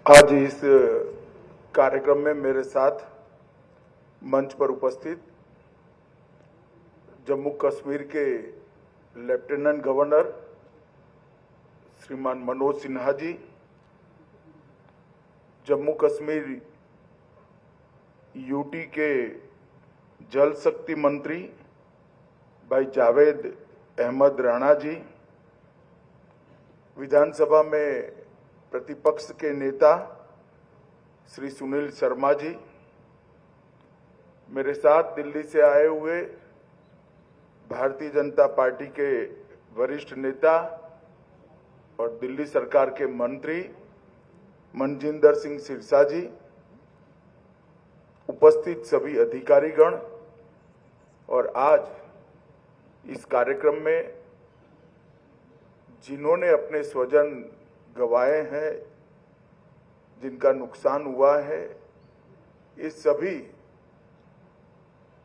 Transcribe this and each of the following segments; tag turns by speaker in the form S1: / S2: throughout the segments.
S1: आज इस कार्यक्रम में मेरे साथ मंच पर उपस्थित जम्मू कश्मीर के लेफ्टिनेंट गवर्नर श्रीमान मनोज सिन्हा जी, जम्मू कश्मीर यूटी के जल शक्ति मंत्री भाई जावेद अहमद राणा जी, विधानसभा में प्रतिपक्ष के नेता श्री सुनील शर्मा जी, मेरे साथ दिल्ली से आए हुए भारतीय जनता पार्टी के वरिष्ठ नेता और दिल्ली सरकार के मंत्री मनजिंदर सिंह सिरसा जी, उपस्थित सभी अधिकारीगण और आज इस कार्यक्रम में जिन्होंने अपने स्वजन गंवाए हैं, जिनका नुकसान हुआ है, ये सभी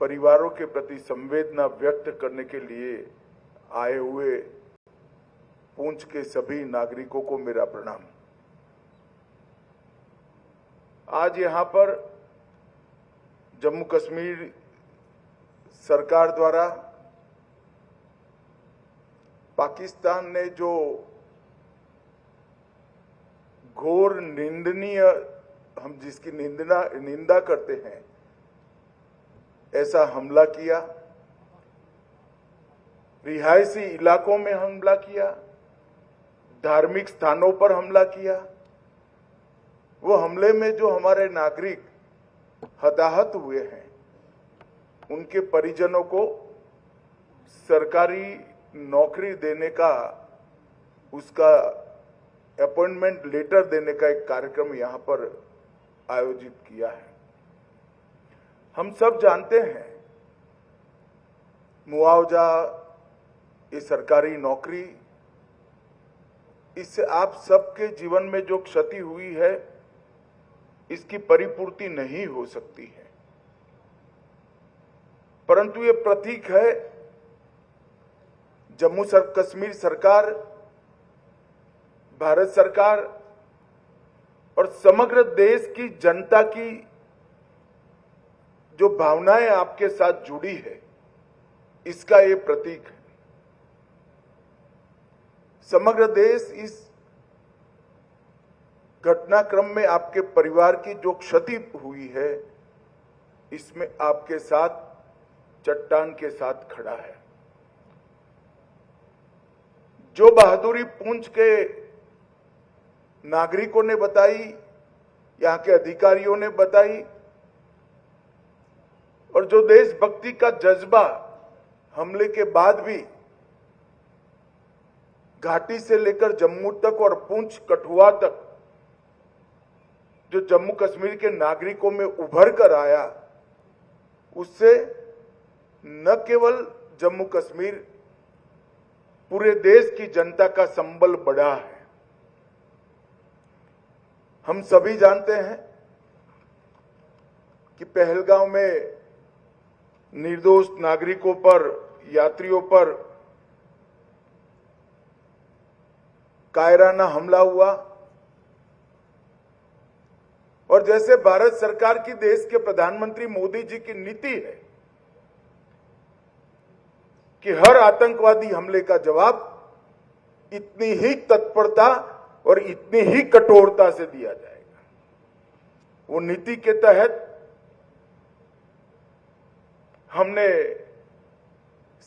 S1: परिवारों के प्रति संवेदना व्यक्त करने के लिए आए हुए पुंछ के सभी नागरिकों को मेरा प्रणाम। आज यहां पर जम्मू कश्मीर सरकार द्वारा पाकिस्तान ने जो घोर निंदनीय, हम जिसकी निंदा करते हैं, ऐसा हमला किया, रिहायशी इलाकों में हमला किया, धार्मिक स्थानों पर हमला किया, वो हमले में जो हमारे नागरिक हताहत हुए हैं, उनके परिजनों को सरकारी नौकरी देने का, उसका अपॉइंटमेंट लेटर देने का एक कार्यक्रम यहां पर आयोजित किया है। हम सब जानते हैं मुआवजा, ये सरकारी नौकरी, इससे आप सबके जीवन में जो क्षति हुई है, इसकी परिपूर्ति नहीं हो सकती है, परंतु ये प्रतीक है जम्मू कश्मीर सरकार, भारत सरकार और समग्र देश की जनता की जो भावनाएं आपके साथ जुड़ी है, इसका ये प्रतीक है। समग्र देश इस घटनाक्रम में आपके परिवार की जो क्षति हुई है, इसमें आपके साथ चट्टान के साथ खड़ा है। जो बहादुरी पुंछ के नागरिकों ने बताई, यहां के अधिकारियों ने बताई, और जो देशभक्ति का जज्बा हमले के बाद भी घाटी से लेकर जम्मू तक और पुंछ कठुआ तक जो जम्मू कश्मीर के नागरिकों में उभर कर आया, उससे न केवल जम्मू कश्मीर, पूरे देश की जनता का संबल बढ़ा है। हम सभी जानते हैं कि पहलगांव में निर्दोष नागरिकों पर, यात्रियों पर कायराना हमला हुआ, और जैसे भारत सरकार की, देश के प्रधानमंत्री मोदी जी की नीति है कि हर आतंकवादी हमले का जवाब इतनी ही तत्परता और इतनी ही कठोरता से दिया जाएगा। वो नीति के तहत हमने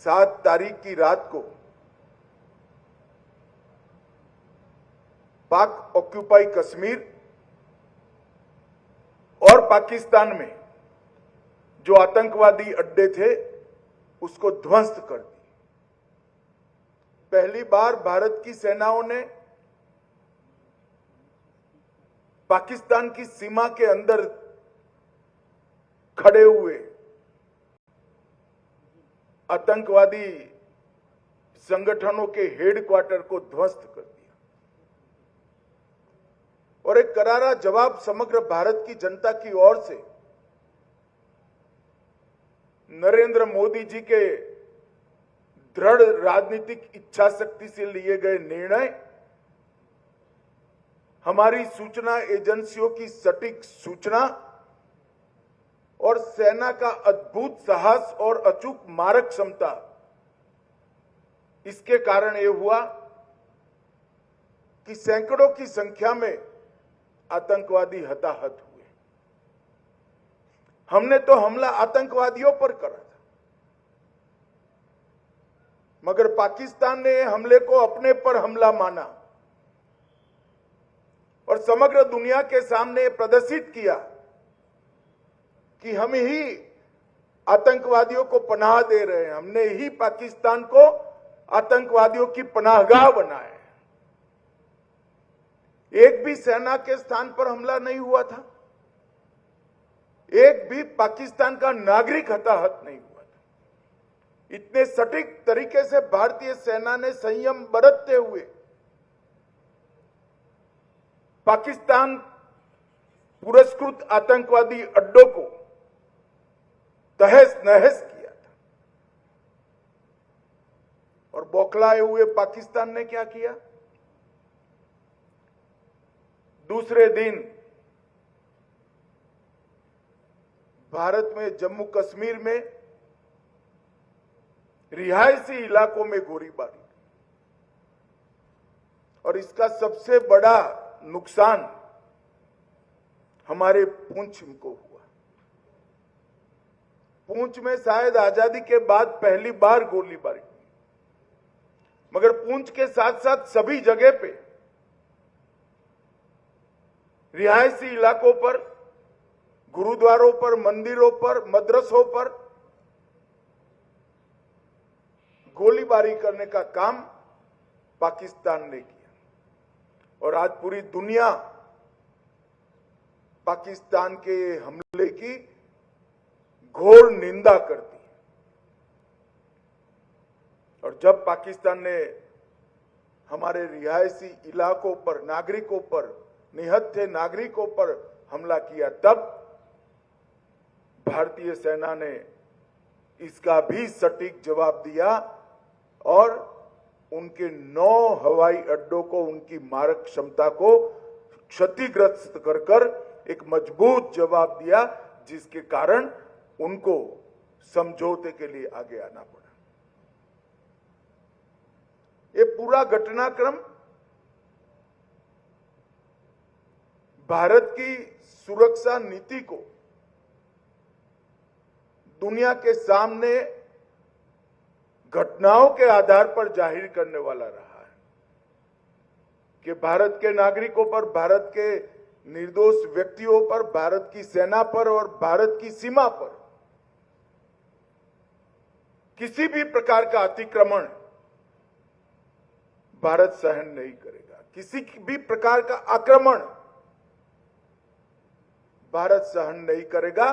S1: 7 तारीख की रात को पाक ऑक्यूपाई कश्मीर और पाकिस्तान में जो आतंकवादी अड्डे थे, उसको ध्वस्त कर दी। पहली बार भारत की सेनाओं ने पाकिस्तान की सीमा के अंदर खड़े हुए आतंकवादी संगठनों के हेडक्वार्टर को ध्वस्त कर दिया, और एक करारा जवाब समग्र भारत की जनता की ओर से नरेंद्र मोदी जी के दृढ़ राजनीतिक इच्छा शक्ति से लिए गए निर्णय हमारी सूचना एजेंसियों की सटीक सूचना और सेना का अद्भुत साहस और अचूक मारक क्षमता, इसके कारण यह हुआ कि सैकड़ों की संख्या में आतंकवादी हताहत हुए। हमने तो हमला आतंकवादियों पर करा था, मगर पाकिस्तान ने हमले को अपने पर हमला माना और समग्र दुनिया के सामने प्रदर्शित किया कि हम ही आतंकवादियों को पनाह दे रहे हैं, हमने ही पाकिस्तान को आतंकवादियों की पनाहगाह बनाया है। एक भी सेना के स्थान पर हमला नहीं हुआ था, एक भी पाकिस्तान का नागरिक हताहत नहीं हुआ था। इतने सटीक तरीके से भारतीय सेना ने संयम बरतते हुए पाकिस्तान पुरस्कृत आतंकवादी अड्डों को तहस नहस किया था। और बौखलाए हुए पाकिस्तान ने क्या किया? दूसरे दिन भारत में जम्मू कश्मीर में रिहायशी इलाकों में गोलीबारी, और इसका सबसे बड़ा नुकसान हमारे पुंछ को हुआ। पुंछ में शायद आजादी के बाद पहली बार गोलीबारी हुई, मगर पुंछ के साथ साथ सभी जगह पे रिहायशी इलाकों पर, गुरुद्वारों पर, मंदिरों पर, मदरसों पर गोलीबारी करने का काम पाकिस्तान ने किया। और आज पूरी दुनिया पाकिस्तान के हमले की घोर निंदा करती है। और जब पाकिस्तान ने हमारे रिहायशी इलाकों पर, नागरिकों पर, निहत्थे नागरिकों पर हमला किया, तब भारतीय सेना ने इसका भी सटीक जवाब दिया और उनके 9 हवाई अड्डों को, उनकी मारक क्षमता को क्षतिग्रस्त कर एक मजबूत जवाब दिया, जिसके कारण उनको समझौते के लिए आगे आना पड़ा। ये पूरा घटनाक्रम भारत की सुरक्षा नीति को दुनिया के सामने घटनाओं के आधार पर जाहिर करने वाला रहा है कि भारत के नागरिकों पर, भारत के निर्दोष व्यक्तियों पर, भारत की सेना पर और भारत की सीमा पर किसी भी प्रकार का अतिक्रमण भारत सहन नहीं करेगा। किसी भी प्रकार का आक्रमण भारत सहन नहीं करेगा।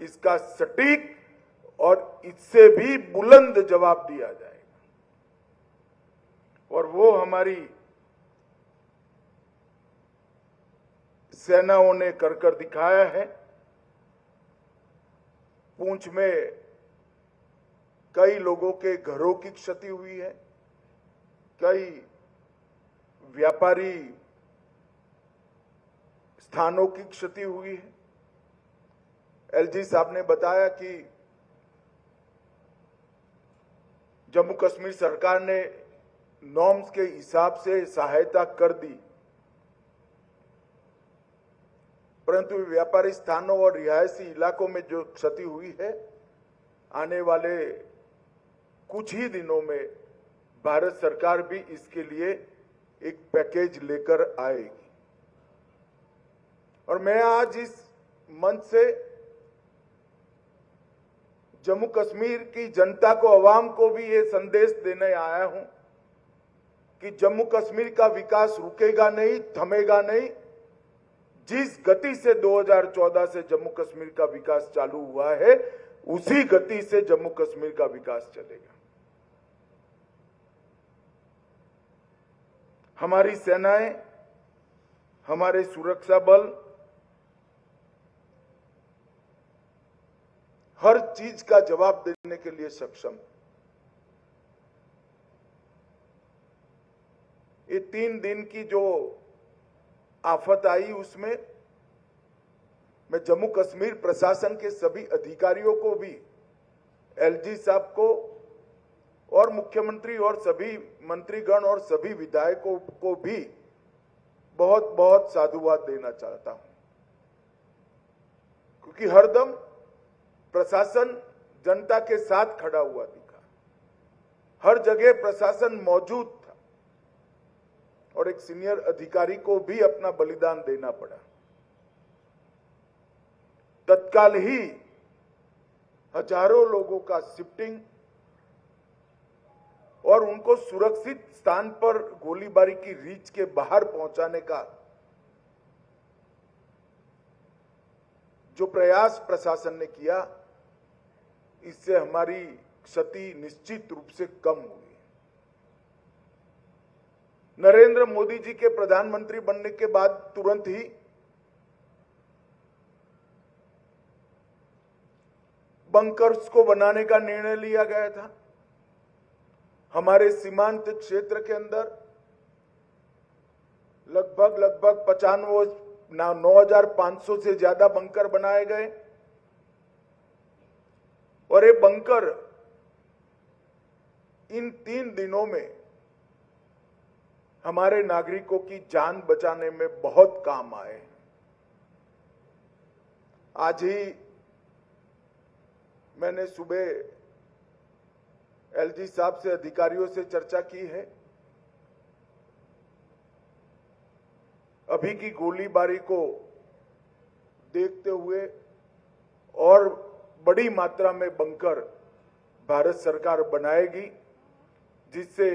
S1: इसका सटीक और इससे भी बुलंद जवाब दिया जाएगा। और वो हमारी सेनाओं ने कर दिखाया है। पुंछ में कई लोगों के घरों की क्षति हुई है, कई व्यापारी स्थानों की क्षति हुई है। एलजी साहब ने बताया कि जम्मू कश्मीर सरकार ने नॉर्म्स के हिसाब से सहायता कर दी, परंतु व्यापारी स्थानों और रिहायशी इलाकों में जो क्षति हुई है, आने वाले कुछ ही दिनों में भारत सरकार भी इसके लिए एक पैकेज लेकर आएगी। और मैं आज इस मंच से जम्मू कश्मीर की जनता को, अवाम को भी ये संदेश देने आया हूं कि जम्मू कश्मीर का विकास रुकेगा नहीं, थमेगा नहीं। जिस गति से 2014 से जम्मू कश्मीर का विकास चालू हुआ है, उसी गति से जम्मू कश्मीर का विकास चलेगा। हमारी सेनाएं, हमारे सुरक्षा बल हर चीज का जवाब देने के लिए सक्षम। ये 3 दिन की जो आफत आई उसमें मैं जम्मू कश्मीर प्रशासन के सभी अधिकारियों को भी, एलजी साहब को और मुख्यमंत्री और सभी मंत्रीगण और सभी विधायकों को भी बहुत बहुत साधुवाद देना चाहता हूं, क्योंकि हरदम प्रशासन जनता के साथ खड़ा हुआ दिखा, हर जगह प्रशासन मौजूद था और एक सीनियर अधिकारी को भी अपना बलिदान देना पड़ा। तत्काल ही हजारों लोगों का शिफ्टिंग और उनको सुरक्षित स्थान पर गोलीबारी की रीच के बाहर पहुंचाने का जो प्रयास प्रशासन ने किया, इससे हमारी क्षति निश्चित रूप से कम हुई। नरेंद्र मोदी जी के प्रधानमंत्री बनने के बाद तुरंत ही बंकर्स को बनाने का निर्णय लिया गया था। हमारे सीमांत क्षेत्र के अंदर लगभग 9,500 से ज्यादा बंकर बनाए गए और ये बंकर इन 3 दिनों में हमारे नागरिकों की जान बचाने में बहुत काम आए। आज ही मैंने सुबह एलजी साहब से, अधिकारियों से चर्चा की है। अभी की गोलीबारी को देखते हुए और बड़ी मात्रा में बंकर भारत सरकार बनाएगी, जिससे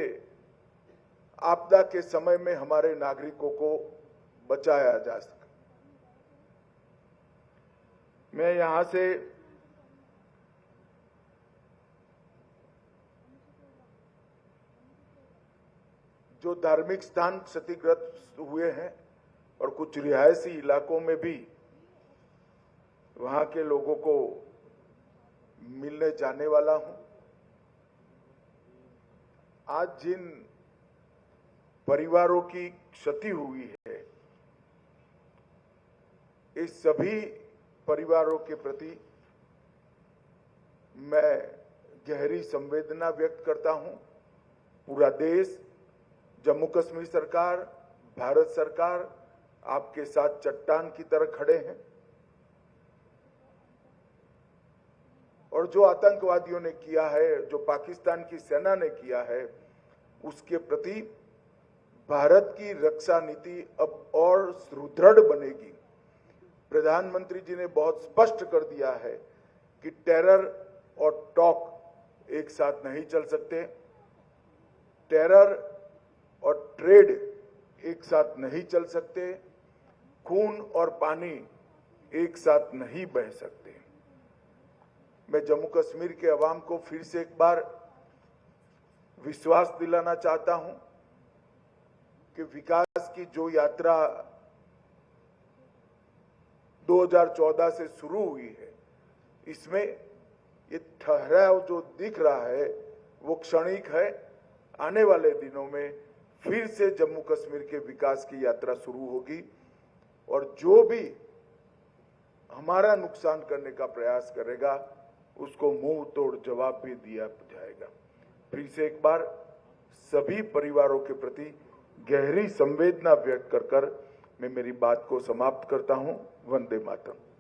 S1: आपदा के समय में हमारे नागरिकों को बचाया जा सके। मैं यहां से जो धार्मिक स्थान क्षतिग्रस्त हुए हैं और कुछ रिहायशी इलाकों में भी वहां के लोगों को मिलने जाने वाला हूं। आज जिन परिवारों की क्षति हुई है, इस सभी परिवारों के प्रति मैं गहरी संवेदना व्यक्त करता हूं। पूरा देश, जम्मू कश्मीर सरकार, भारत सरकार आपके साथ चट्टान की तरह खड़े हैं और जो आतंकवादियों ने किया है, जो पाकिस्तान की सेना ने किया है, उसके प्रति भारत की रक्षा नीति अब और सुदृढ़ बनेगी। प्रधानमंत्री जी ने बहुत स्पष्ट कर दिया है कि टेरर और टॉक एक साथ नहीं चल सकते, टेरर और ट्रेड एक साथ नहीं चल सकते, खून और पानी एक साथ नहीं बह सकते। मैं जम्मू कश्मीर के अवाम को फिर से एक बार विश्वास दिलाना चाहता हूं कि विकास की जो यात्रा 2014 से शुरू हुई है, इसमें ये ठहराव जो दिख रहा है वो क्षणिक है। आने वाले दिनों में फिर से जम्मू कश्मीर के विकास की यात्रा शुरू होगी और जो भी हमारा नुकसान करने का प्रयास करेगा उसको मुंह तोड़ जवाब भी दिया जाएगा। फिर से एक बार सभी परिवारों के प्रति गहरी संवेदना व्यक्त कर मैं मेरी बात को समाप्त करता हूं। वंदे मातरम।